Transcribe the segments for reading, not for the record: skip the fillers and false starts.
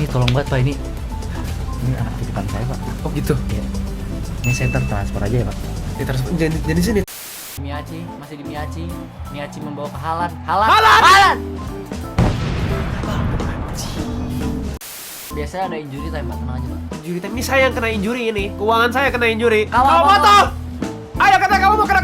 Ini tolong banget Pak, ini anak titipan saya Pak. Oh gitu. Iya. Ini saya transfer aja ya Pak. Ditransfer jadi sini. Miyachi, masih di Miyachi. Miyachi membawa ke Halan. Biasanya ada injury time Pak, tenang aja Pak. Injury time ini saya yang kena injury ini. Keuangan saya kena injury. Kamu motor. Ayo kata kamu mau kena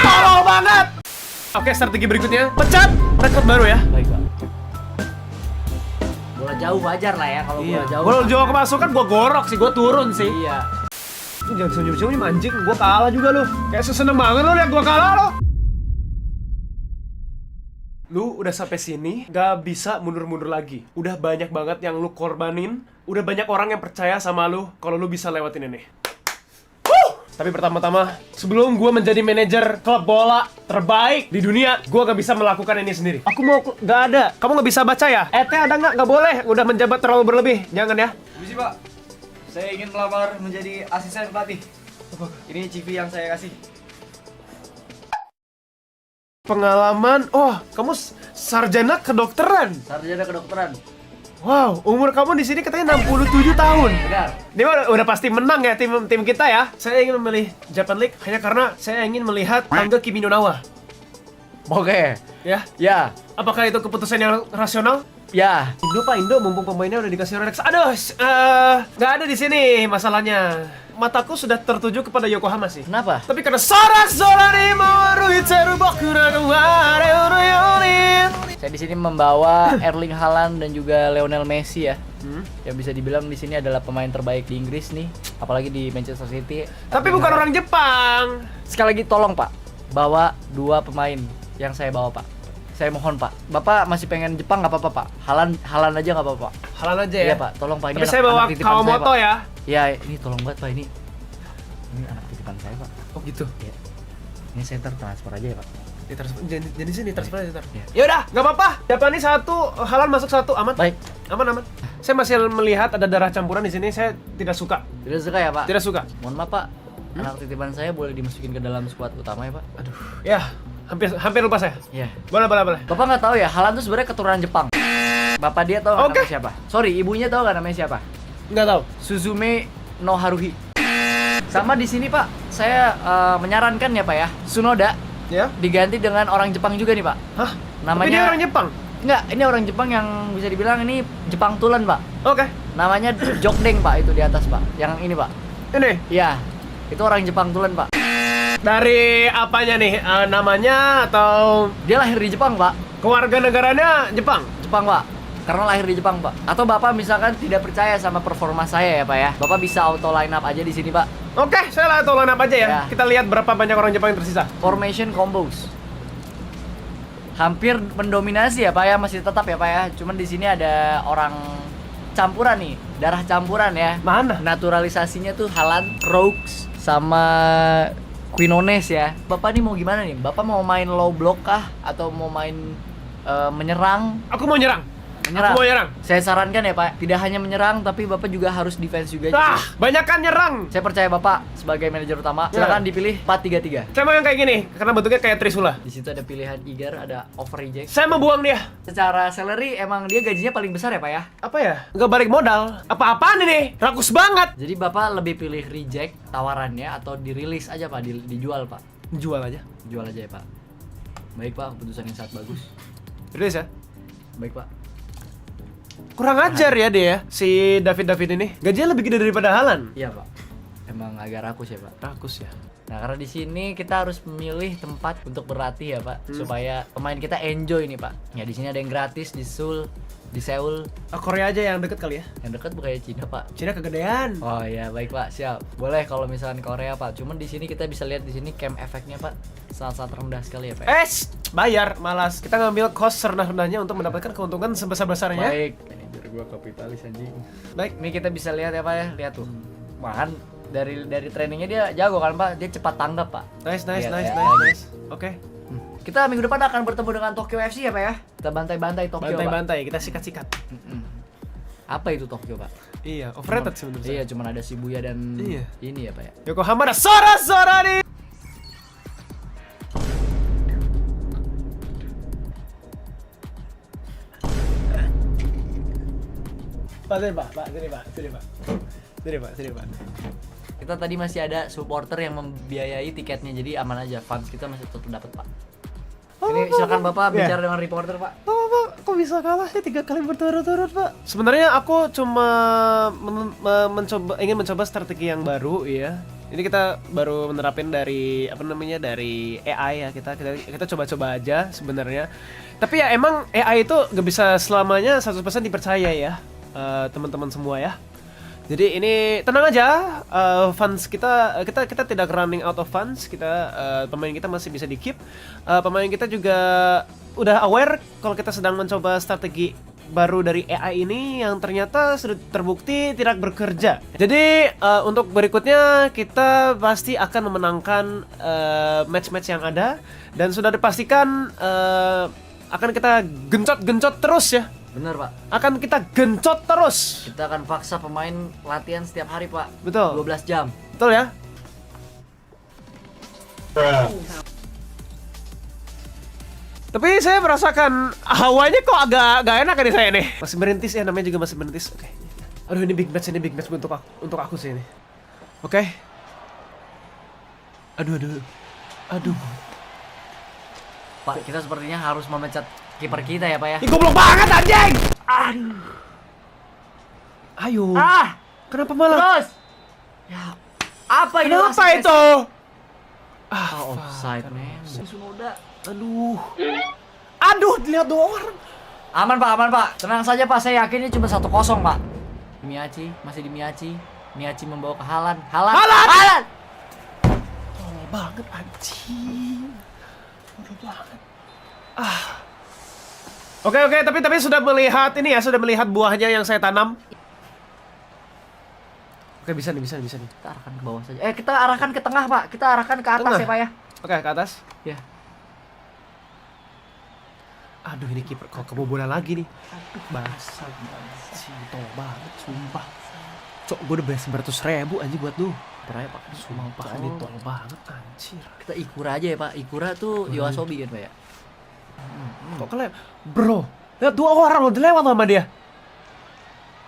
tolong banget. Oke, strategi berikutnya. Pecat rekor baru ya. Baik Pak. Bola jauh wajar lah ya kalau bola jauh. Bola jauh kemasukan gua gorok sih, gua turun sih. Iya. Jangan senyum-senyum anjing, gua kalah juga lu. Kayak seneng banget lu liat gua kalah lu. Lu udah sampai sini, gak bisa mundur-mundur lagi. Udah banyak banget yang lu korbanin. Udah banyak orang yang percaya sama lu kalau lu bisa lewatin ini. Tapi pertama-tama, sebelum gue menjadi manajer klub bola terbaik di dunia, gue gak bisa melakukan ini sendiri. Aku mau, gak ada. Kamu gak bisa baca ya? Ada nggak? Gak boleh. Udah menjabat terlalu berlebih. Jangan ya. Permisi Pak, saya ingin melamar menjadi asisten pelatih. Ini CV yang saya kasih. Pengalaman, oh kamu sarjana kedokteran. Sarjana kedokteran. Wow, umur kamu di sini katanya 67 tahun. Benar. Dia udah pasti menang ya tim kita ya. Saya ingin memilih Japan League hanya karena saya ingin melihat tangga Kimi no Na wa. Oke. Ya, Ya. apakah itu keputusan yang rasional? Ya. Indo, mumpung pemainnya udah dikasih Rolex. Aduh, nggak ada di sini masalahnya. Mataku sudah tertuju kepada Yokohama sih. Kenapa? Tapi karena Sora ni moruiteru boku no ware uru yori. Saya di sini membawa Erling Haaland dan juga Lionel Messi ya. Yang bisa dibilang di sini adalah pemain terbaik di Inggris nih, apalagi di Manchester City. Tapi bukan orang Jepang. Sekali lagi tolong Pak, bawa 2 pemain yang saya bawa Pak. Saya mohon Pak. Bapak masih pengen Jepang nggak apa-apa Pak. Haaland aja nggak apa-apa. Haaland aja ya. Iya Pak, tolong Pak. Ini Tapi saya bawa titipan Kawamoto saya, Pak. ya. Ya, ini tolong banget Pak ini. Ini anak titipan saya Pak. Oh gitu. Iya. Ini saya transfer aja ya Pak. Ditransfer jadi sini transfer aja ntar. Iya. Ya udah, nggak apa-apa. Japani 1, Haaland masuk 1, aman. Baik. Aman. Saya masih melihat ada darah campuran di sini. Saya tidak suka. Tidak suka ya Pak? Tidak suka. Mohon maaf Pak. Anak titipan saya boleh dimasukin ke dalam skuad utama ya Pak? Aduh. Ya, hampir lupa saya. Iya. Boleh. Bapak nggak tahu ya, Haaland tuh sebenarnya keturunan Jepang. Bapak dia tahu nggak Oke. namanya siapa? Sorry, ibunya tahu nggak namanya siapa? Nggak tahu. Suzume no Haruhi. Sama di sini Pak, saya menyarankan ya Pak ya, Tsunoda Ya. diganti dengan orang Jepang juga nih Pak. Hah? Namanya Tapi dia orang Jepang. Enggak, ini orang Jepang yang bisa dibilang ini Jepang tulen Pak. Oke. Namanya Jokdeng Pak, itu di atas Pak. Yang ini Pak. Ini Iya, itu orang Jepang tulen Pak. dari apanya nih? Namanya atau Dia lahir di Jepang Pak. keluarga negaranya Jepang? Jepang Pak. Karena lahir di Jepang Pak. Atau Bapak misalkan tidak percaya sama performa saya ya Pak ya. Bapak bisa auto line up aja di sini Pak. Oke, saya lah tolong apa aja ya. Ya. Kita lihat berapa banyak orang Jepang yang tersisa. Formation combos. Hampir mendominasi ya Pak ya, masih tetap ya Pak ya. Cuman di sini ada orang campuran nih, darah campuran ya. Mana? Naturalisasinya tuh Haaland, Crooks sama Quinones ya. Bapak nih mau gimana nih? Bapak mau main low block kah atau mau main menyerang? Aku mau nyerang. Menyerang. Aku mau nyerang. Saya sarankan ya Pak, tidak hanya menyerang tapi Bapak juga harus defense juga. Ah, banyakan nyerang. Saya percaya Bapak sebagai manajer utama. Ya. Silakan dipilih 4-3-3. Saya mau yang kayak gini, karena bentuknya kayak Trisula. Di situ ada pilihan Igar, ada over reject. Saya mau buang dia. Secara salary emang dia gajinya paling besar ya Pak ya. Apa ya? Nggak balik modal. Apa-apaan ini? Rakus banget. Jadi Bapak lebih pilih reject tawarannya atau dirilis aja Pak, dijual Pak. Jual aja. Jual aja ya Pak. Baik Pak, keputusan yang sangat bagus. Serius ya? Baik Pak. Kurang ajar ya dia, si David ini. Gajinya lebih gede daripada Haaland. Iya Pak. Emang agak rakus ya Pak. Rakus ya. Nah karena di sini kita harus memilih tempat untuk berlatih ya Pak, supaya pemain kita enjoy nih Pak. Ya di sini ada yang gratis di Seoul. Korea aja yang deket kali ya. Yang dekat bukannya Cina Pak. Cina kegedean. Oh iya baik Pak, siap. Boleh kalau misalkan Korea Pak. Cuman di sini kita bisa lihat di sini camp efeknya Pak sangat rendah sekali ya Pak. Bayar, malas. Kita ngambil cost serendah-rendahnya untuk mendapatkan keuntungan sebesar-besarnya. Baik. Manajer gua kapitalis anjing. Baik. Ini kita bisa lihat ya Pak ya, lihat tuh. Malahan dari trainingnya dia jago kan Pak, dia cepat tanggap Pak. Nice. Lihat, lihat. Oke. Kita minggu depan akan bertemu dengan Tokyo FC ya Pak ya. Kita bantai-bantai Tokyo Pak. Bantai-bantai, kita sikat-sikat. Apa itu Tokyo Pak? Iya, overrated sebenarnya. Iya, cuman ada Shibuya dan Iya. ini ya Pak ya. Yokohama ada Sora nih. Pak, sini Pak, sini Pak, sini Pak. Sini Pak, sini Pak. Kita tadi masih ada supporter yang membiayai tiketnya, jadi aman aja. Fans kita masih tetap dapat, Pak. Ini silakan Bapak bicara dengan reporter, Pak. Pak, kok bisa kalah sih 3 kali berturut-turut, Pak? Sebenarnya aku cuma ingin mencoba strategi yang baru, ya. Ini kita baru menerapin dari dari AI ya, kita coba-coba aja sebenarnya. Tapi ya emang AI itu gak bisa selamanya 100% dipercaya ya, teman-teman semua ya. Jadi ini tenang aja, funds kita tidak running out of funds. Pemain kita masih bisa di keep. Pemain kita juga udah aware kalau kita sedang mencoba strategi baru dari AI ini yang ternyata sudah terbukti tidak bekerja. Jadi untuk berikutnya kita pasti akan memenangkan match-match yang ada dan sudah dipastikan akan kita gencot terus ya. Bener, Pak. Akan kita gencot terus. Kita akan paksa pemain latihan setiap hari, Pak. Betul. 12 jam. Betul ya? Tapi saya merasakan hawanya kok agak gak enak nih saya nih. Masih merintis ya, namanya juga masih merintis. Oke. Aduh, ini big match untuk aku sih ini. Oke. Aduh. Pak, kita sepertinya harus memecat kiper kita ya, Pak ya. Ini goblok banget anjing. Aduh. Ayo. Kenapa malah? Terus. Ya. Apa ini? Kenapa itu? Offside, men. Sunoda. Aduh, lihat 2 orang. Aman, Pak. Tenang saja, Pak. Saya yakin ini cuma 1-0, Pak. Miyachi, masih di Miyachi. Miyachi membawa ke Haaland. Haaland! Tolol banget anjing. Bodoh banget. Oke, tapi sudah melihat ini ya, sudah melihat buahnya yang saya tanam. Oke, bisa nih. Kita arahkan ke bawah saja. Kita arahkan ke tengah, Pak. Kita arahkan ke atas Tengah? ya, Pak ya. Oke, ke atas. Ya. Aduh, ini kiper kok kebobolan lagi nih. Aduh, basah. Tolol banget, sumpah. Cok, gue udah bayar 900.000 anjing buat lu. Berapa, Pak? Sumpah, ini tolol banget anjir. Kita Ikura aja ya, Pak. Ikura tuh Yoasobi kan, Pak ya. Kok kelewat? Bro, lihat 2 orang lo dilewat sama dia.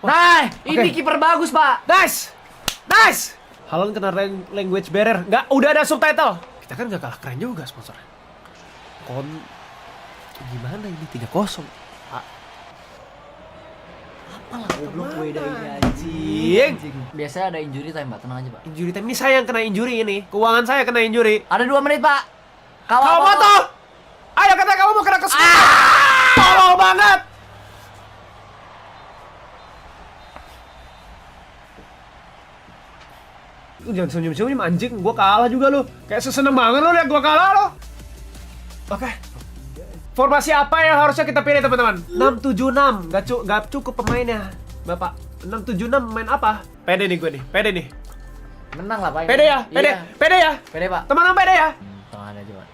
Nah, Oke. ini kiper bagus, Pak. Nice! Haaland kena language barrier. Nggak, udah ada subtitle. Kita kan nggak kalah keren juga sponsornya. Gimana ini 3-0? Apalah goblok Weda ini Anjing. Biasanya ada injury time, Pak. Tenang aja, Pak. Injury time ini saya yang kena injury ini. Keuangan saya kena injury. Ada 2 menit, Pak. Kau foto! Ayo kata kamu mau kena kesukaan. Tolol banget. Lu jangan senyum-senyum anjing, gua kalah juga lu. Kayak seseneng banget lu lihat gua kalah lu. Oke. Formasi apa yang harusnya kita pilih teman-teman? 6-7-6, gak cukup pemainnya. Bapak, 6-7-6 main apa? Pede nih gue nih, pede nih. Menang lah, Pak. Pede ya, Iya. pede ya. Pede, Pak. Teman-teman pede ya. Tengah aja, Pak.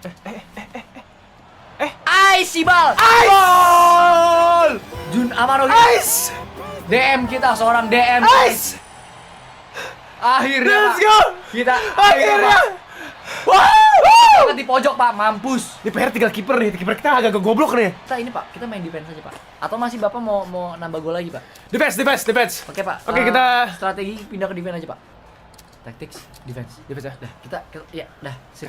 Sibal. Gol! Jun Amaro. Ice! DM kita seorang DM. Ice! Akhirnya, Let's Pak. go! Kita Akhirnya! Pak. Wow! Kita di pojok, Pak. Mampus. Ini PR tinggal kiper nih, kiper kita agak goblok nih. Kita ini, Pak. Kita main defense aja, Pak. Atau masih Bapak mau nambah gol lagi, Pak? Defense. Oke, Pak. Oke, kita strategi pindah ke defense aja, Pak. Tactics, defense. defense ya. Dah, kita ya, dah, sip.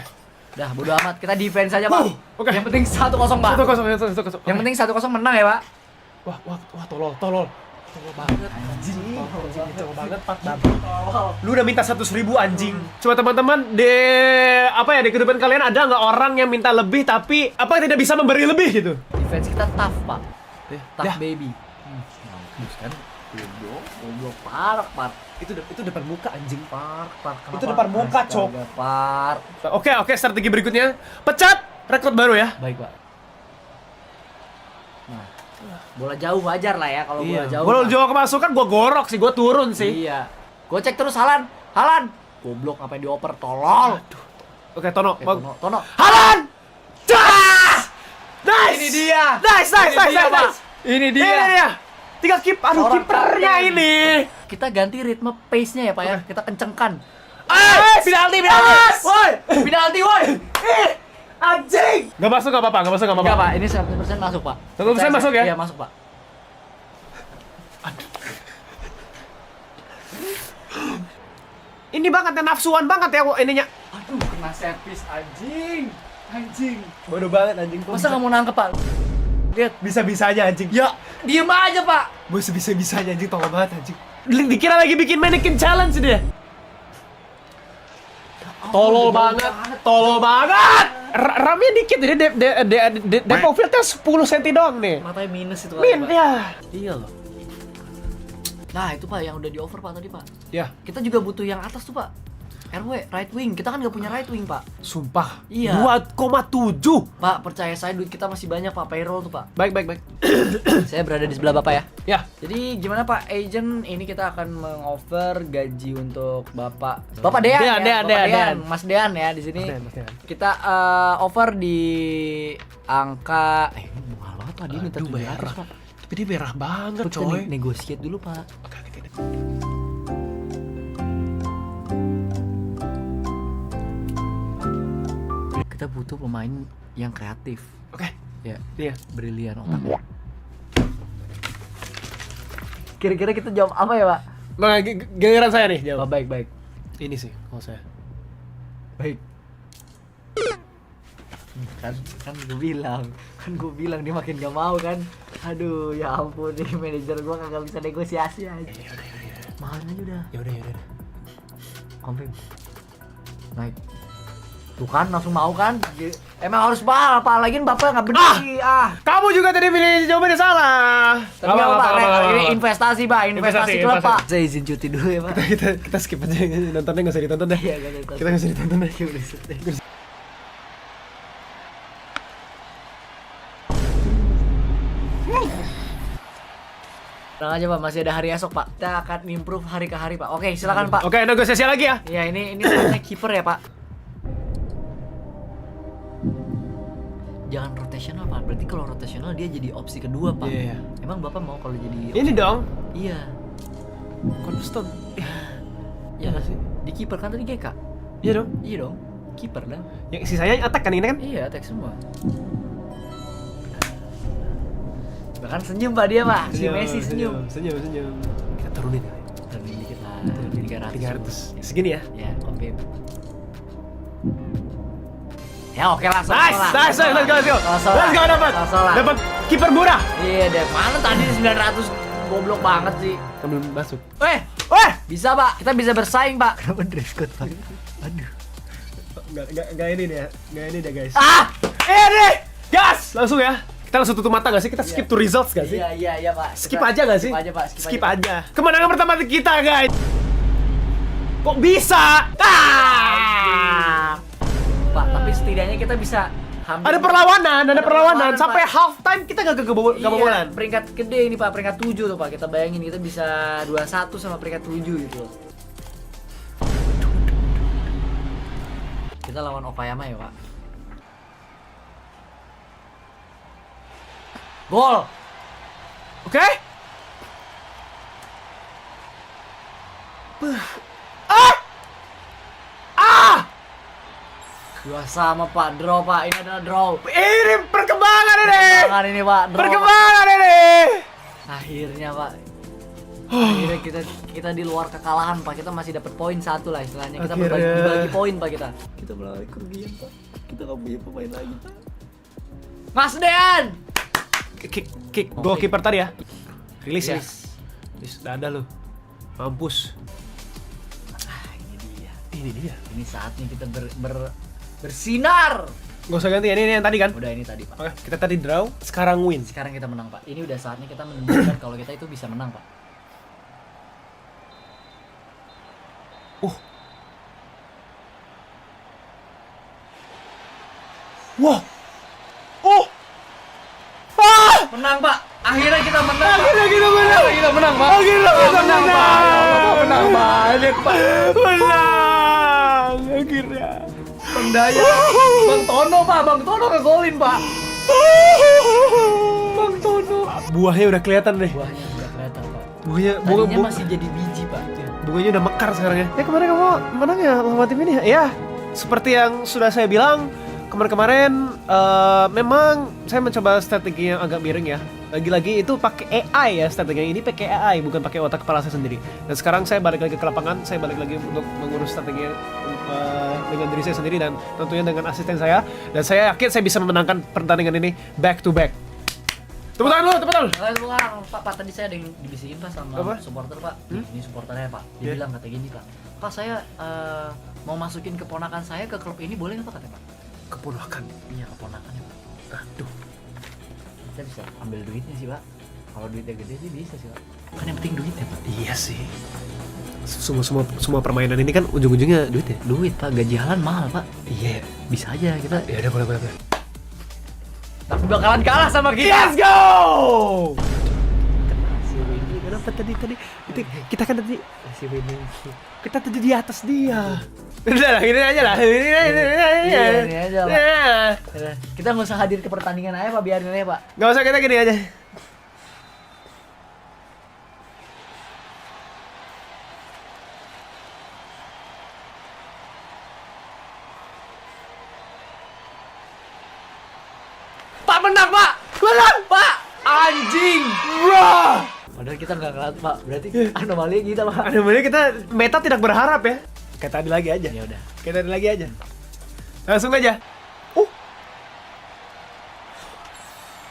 Dah, bodo amat. Kita defense aja, Pak. Oke. Yang penting 1-0, Pak. 1-0. Yang penting 1-0 menang ya, Pak. Wah, tolol banget anjing. Tolol banget, Pak. Lu udah minta 100.000 anjing. Coba teman-teman di kehidupan kalian ada nggak orang yang minta lebih tapi tidak bisa memberi lebih gitu? Defense kita tough, Pak. Tough dah. baby. Mampus kan. Goblok parah. Itu depan muka anjing. Parah. Itu depan muka, Cok. Par. Oke, strategi berikutnya. Pecat rekor baru ya. Baik, Pak. Nah, bola jauh wajar lah ya kalau bola jauh. Bola Pak. jauh kemasukan gua gorok sih, gua turun sih. Iya. Gua cek terus Haaland. Goblok apa yang dioper tolol. Oke, Tono. Tono. Haaland! Nice! Ini dia. Nice. Pak. Ini dia. Tinggal Orang kipernya kapten. ini. Kita ganti ritme pace-nya ya, Pak ya. Kita kencengkan. Penalti. Woi, penalti, woi. Anjing. Gak masuk gak apa-apa. Enggak, Pak. Ini 100% masuk, Pak. 100% masuk ya? Iya, masuk, Pak. Ini banget ya, nafsuan banget ya ininya. Aduh, kena servis anjing. Anjing. Bodoh banget anjing. Masa nggak mau nangkep, Pak? Lihat. Bisa-bisanya anjing. Ya, diem aja, Pak. Bos bisa-bisanya anjing, tolong banget anjing. Dikira lagi bikin mannequin challenge dia. Tolol banget, tolol banget. Ramnya dikit, jadi depth of fieldnya 10 cm doang nih. Matanya minus itu, Min, Pak. ya. Iya loh. Nah, itu Pak yang udah di over, Pak, tadi, Pak. Ya, Kita juga butuh yang atas tuh, Pak. RW, right wing. Kita kan nggak punya right wing, Pak. sumpah. Iya. 2,7. Pak, percaya saya, duit kita masih banyak, Pak. Payroll tuh, Pak. Baik. Saya berada di sebelah Bapak ya. Ya, Jadi gimana Pak Agent, ini kita akan mengoffer gaji untuk Bapak Dean, ya? Bapak Dean. Mas Dean ya di sini. Mas Dean. Kita offer di angka ini mahal banget Pak, dia minta Aduh, 700 merah. Pak. Tapi dia merah banget, Kita coy. negosiate dulu Pak. Oke. Kita butuh pemain yang kreatif. Oke. Ya, Iya. brilian otaknya. Kira-kira kita jawab apa ya Pak? Nah, giliran saya nih Oh, jawab. baik. Ini sih kalau saya. Baik. Kan gue bilang dia makin gak mau kan. Aduh, ya ampun nih manajer gue kagak bisa negosiasi aja. Yaudah. Mahalin aja udah. Yaudah. Confirm. Naik. Tuh kan langsung mau kan? Emang harus mahal, apalagi bapak nggak bener sih. Kamu juga tadi pilih jawabannya salah. Tapi nggak apa-apa, ini apa. investasi Pak, investasi klub investasi. Pak. Saya izin cuti dulu ya Pak. Kita skip aja, nontonnya nggak usah ditonton deh. Iya, nggak Kita nggak usah ditonton deh. Tenang aja Pak, masih ada hari esok Pak. Kita akan improve hari ke hari Pak. Oke, silakan Pak. Oke, negosiasi lagi ya. Ya ini saatnya kiper ya Pak. Jangan rotational Pak. Berarti kalau rotational dia jadi opsi kedua Pak. Iya. Emang Bapak mau kalau jadi Ini dong. Iya. Cornerstone. Iya nggak sih? Di kiper kan tadi GK. Iya dong. Iya dong. Kiper dah. Yang sisanya attack kan ini kan? Iya, attack semua. Bahkan senyum Pak dia Pak. Si Messi senyum. Senyum. Kita turunin ya. Turunin dikit lah. Turunin 300. 300. Segini ya. Ya, confirm. Ya oke lah, Nice. Let's go. Dapat. Dapat kiper murah. Iya, dari mana tadi 900 goblok banget sih. Kan belum masuk. Weh, bisa Pak, kita bisa bersaing Pak. Kenapa dress code Pak? Aduh. Enggak ini deh. Enggak ini deh, guys. Ini. Gas. Langsung ya. Kita langsung tutup mata gak sih? Kita skip to results gak sih? Iya Pak. Skip aja gak sih? Skip aja Pak, Skip aja. Kemenangan pertama kita, guys. Kok bisa? Pak, tapi setidaknya kita bisa hampir Ada perlawanan perlawanan, sampai Pak. half time kita gak kebobolan. Iya, peringkat gede ini Pak, peringkat 7 tuh Pak. Kita bayangin kita bisa 21 sama peringkat 7 gitu loh. Kita lawan Okayama ya Pak. Gol. Oke? Dua sama Pak, draw Pak. Ini adalah draw. Ini perkembangan ini. Perkembangan ini Pak, draw. Perkembangan ini. Akhirnya Pak. Akhirnya kita di luar kekalahan Pak. Kita masih dapat poin 1 lah istilahnya. Kita Akhirnya. berbagi poin Pak kita. Kita melalui kerugian Pak. Kita nggak punya pemain lagi Pak. Mas Dean. Kick goalkeeper tadi ya. Rilis ya. Rilis. Rilis dada lu. Mampus. Ini dia. Ini saatnya kita bersinar. Gak usah ganti ya, ini yang tadi kan? Udah ini tadi Pak. Oke, kita tadi draw, sekarang win. Sekarang kita menang Pak. Ini udah saatnya kita menunjukkan kalau kita itu bisa menang Pak. Wah. Menang Pak. Akhirnya kita menang Pak. Akhirnya kita menang. Kita menang Pak. Akhirnya kita menang. Menang banyak Pak. Menang. Akhirnya. Pendaya. Bang Tono Pak. Bang Tono ngegolin Pak. Bang Tono. Buahnya udah kelihatan deh. Buahnya sudah kelihatan Pak. Bunga Tadinya masih jadi biji Pak. bunganya udah mekar sekarang ya. Kemarin kamu menang ya lawan tim ini ya? Ya, seperti yang sudah saya bilang kemarin-kemarin memang saya mencoba strategi yang agak miring ya. Lagi-lagi itu pakai AI ya strategi ini, pakai AI bukan pakai otak kepala saya sendiri. Dan sekarang saya balik lagi ke lapangan, saya balik lagi untuk mengurus strategi dengan diri saya sendiri dan tentunya dengan asisten saya. Dan saya yakin saya bisa memenangkan pertandingan ini back to back. Tepuk tangan dulu, tepuk tangan. Pak, tadi saya ada yang dibisikin Pak sama Apa? supporter Pak. Ini supporternya Pak. Dia Yeah. bilang kata gini Pak. Pak saya mau masukin keponakan saya ke klub ini boleh nggak Pak katanya Pak? Keponakan. Iya keponakannya Pak. Aduh. Kita bisa ambil duitnya sih Pak. Kalau duitnya gede sih bisa sih Pak. Kan yang penting duitnya Pak. Iya sih. Semua permainan ini kan ujung-ujungnya duit ya. Duit Pak, gaji halan mahal Pak. Iya. Bisa aja kita. Ya udah boleh. Tapi bakalan kalah sama kita. Let's go! Si Windy Kenapa tadi itu kita kan tadi si Windy. kita tadi di atas dia. Udah lah, ini aja lah. Ini aja, Pak. Ya. Kita nggak usah hadir ke pertandingan aja Pak, biarin aja Pak. Nggak usah, kita gini aja. Pak menang Pak. Menang! Pak, anjing. Wah! Padahal kita nggak ngeliat Pak, berarti anomali kita Pak. Ada mana kita meta tidak berharap ya. Kayak tadi lagi aja. Ya udah. Kayak tadi lagi aja. Langsung aja.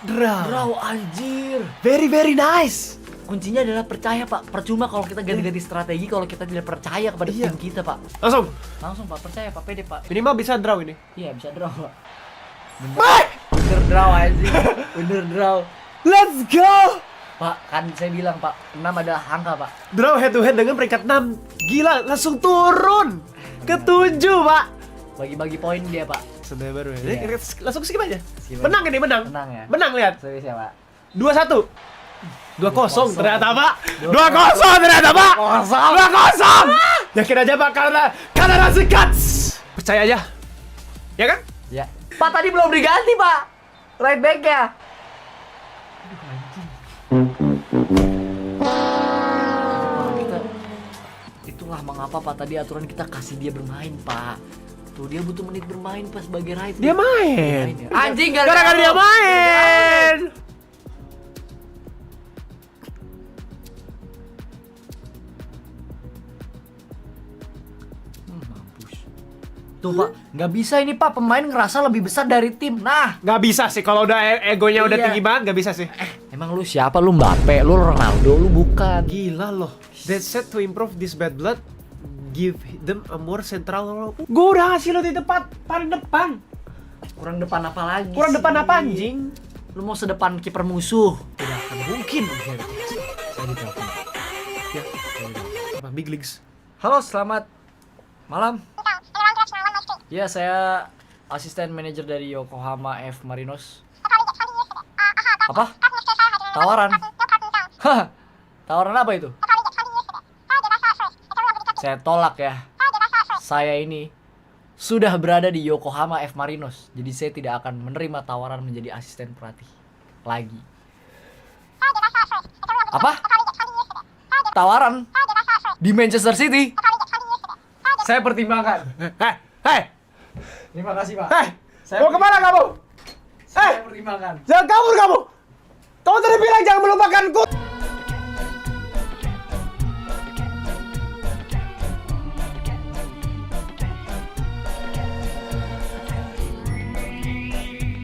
Draw. Bro, anjir. Very nice. Kuncinya adalah percaya Pak. Percuma kalau kita ganti-ganti strategi kalau kita tidak percaya kepada Iya. tim kita Pak. Langsung. Langsung Pak, percaya Pak, pede Pak. Minimal bisa draw ini. Iya bisa draw Pak. Bye! Bener draw anjing. Bener draw. Let's go. Pak, kan saya bilang Pak, 6 adalah angka Pak. Draw head to head dengan peringkat 6. Gila, langsung turun ke 7, Pak. Bagi-bagi poin dia Pak. Sudah baru ya. Iya. Langsung skip aja. Skip aja. Menang ini, menang. Menang ya? Menang, lihat. Serius ya Pak. 2-1. 2-0 ternyata, Pak. 2-0 2-0 ternyata, Pak. 2-0. 2-0. Yakin aja, Pak, karena nasi cuts. Percaya aja. Ya kan? Ya. Pak tadi belum diganti Pak. Right back ya. Aduh anjing. Itulah mengapa Pak tadi aturan kita kasih dia bermain Pak. Tuh dia butuh menit bermain pas sebagai right back. Dia main. Ya. Anjing Gara-gara dia main. Mampus. Tuh Pak, nggak bisa ini Pak, pemain ngerasa lebih besar dari tim. Nah, Nggak bisa sih kalau udah egonya udah Iya. tinggi banget, nggak bisa sih. emang lu siapa? Lu Mbappe, lu Ronaldo, lu bukan. Gila loh. That said to improve this bad blood, give them a more central role. Gue udah ngasih lo di depan, paling depan. Kurang depan apa lagi? Kurang sih? depan apa anjing? Lu mau sedepan kiper musuh? Tidak akan mungkin. Saya ditelepon. Ya, apa big leagues? Halo, selamat malam. Ya, saya asisten manajer dari Yokohama F Marinos. Apa? Tawaran? Hah, tawaran apa itu? Saya tolak ya. Saya ini sudah berada di Yokohama F Marinos, jadi saya tidak akan menerima tawaran menjadi asisten pelatih lagi. Apa? Tawaran di Manchester City? Saya pertimbangkan. Hei, Terima kasih Pak. hei, Saya mau kemana kamu? Saya pertimbangkan. Jangan kabur kamu. Kamu tadi bilang jangan melupakanku.